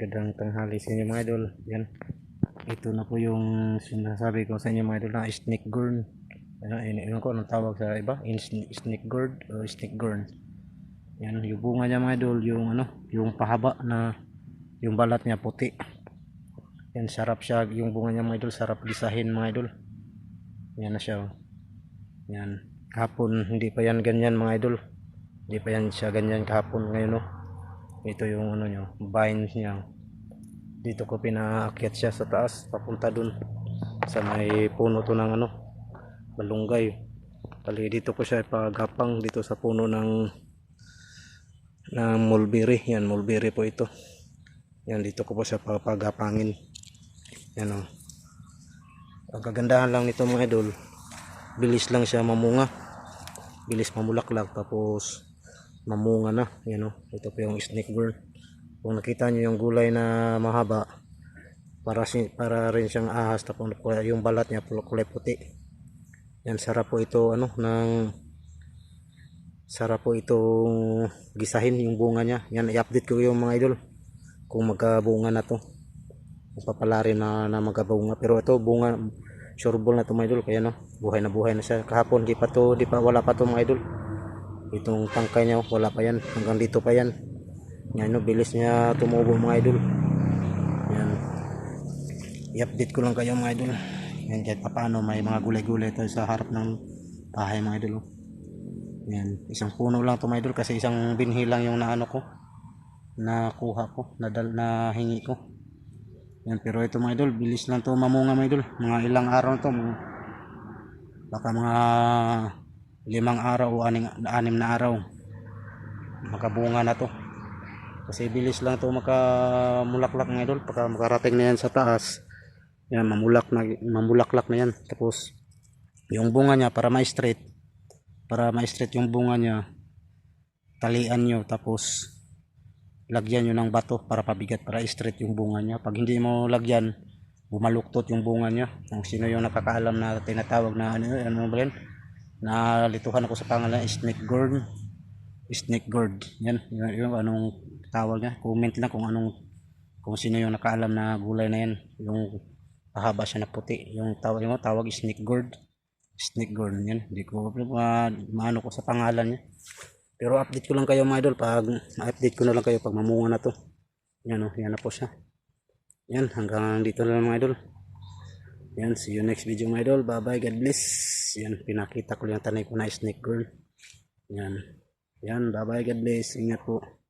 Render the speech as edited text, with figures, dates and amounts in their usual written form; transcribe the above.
magandang tanghali sa inyo mga idol. Yan. Ito na po yung sinasabi ko sa inyo mga idol na snake gourd. Ano ko anong tawag sa iba? Snake gourd o snake gourd. Yan, yung bunga niya mga idol, yung yung pahaba na yung balat niya puti. Yan, sarap siya yung bunga niya mga idol, sarap gisahin mga idol. Yan na siya. Yan. Kahapon hindi pa yan ganyan mga idol. Hindi pa yan siya ganyan kahapon ngayon Ito yung niya, vines niya. Dito ko pinaakyat siya sa taas papunta dun sa may puno to ng malunggay. Bali dito ko siya ipagapang dito sa puno ng mulberry. Yan, mulberry po ito. Yan, dito ko po siya papagapangin. Yan ang kagandahan lang nito mga idol, bilis lang siya mamunga, bilis mamulaklak, tapos mamunga na. Yan ito po yung snake gourd. Kung nakita nyo yung gulay na mahaba, para rin siyang ahas, tapos yung balat niya kulay puti. Yan, sarap po ito sarap po itong gisahin yung bunga niya. Yan, i-update ko yung mga idol kung magkabunga na to. Papala rin na magkabunga, pero ito bunga sureball na to mga idol, kaya buhay na siya. Kahapon wala pa to mga idol. Itong tangkay niya wala pa yan, hanggang dito pa yan. Yan bilis niya tumubo mga idol. Yan, i-update ko lang kayo mga idol. Yan, kahit paano may mga gulay-gulay tayo sa harap ng bahay mga idol. Yan, isang puno lang to mga idol, kasi isang binhi lang yung nakuha ko, na hingi ko. Yan, pero ito mga idol, bilis lang to mamunga mga idol. Mga ilang araw to, baka mga 5 araw o 6 na araw makabunga na to, kasi bilis lang to makamulaklak mga idol. Pagka makarating na yan sa taas, yan, mamulaklak na yan. Tapos yung bunga niya, para ma-straight yung bunga niya, talian nyo, tapos lagyan nyo ng bato para pabigat, para straight yung bunga niya. Pag hindi mo lagyan, bumaluktot yung bunga niya. Kung sino yung nakakaalam na tinatawag na ano ba yan, nalituhan ako sa pangalan, snake gourd. Yan, yung anong tawag niya, comment lang kung sino yung nakaalam na gulay na yan, yung pahaba siya na puti, yung tawag snake gourd. Yan, hindi ko maano ko sa pangalan niya, pero update ko lang kayo mga idol. Pag ma-update ko na lang kayo pag mamunga na to. Yan yan na po siya. Yan, hanggang dito na lang mga idol. Yan, see you next video mga idol. Bye bye, God bless. Yan, pinakita ko lang yung tanay ko na snake gourd. Yan, bye bye, God bless. Ingat po.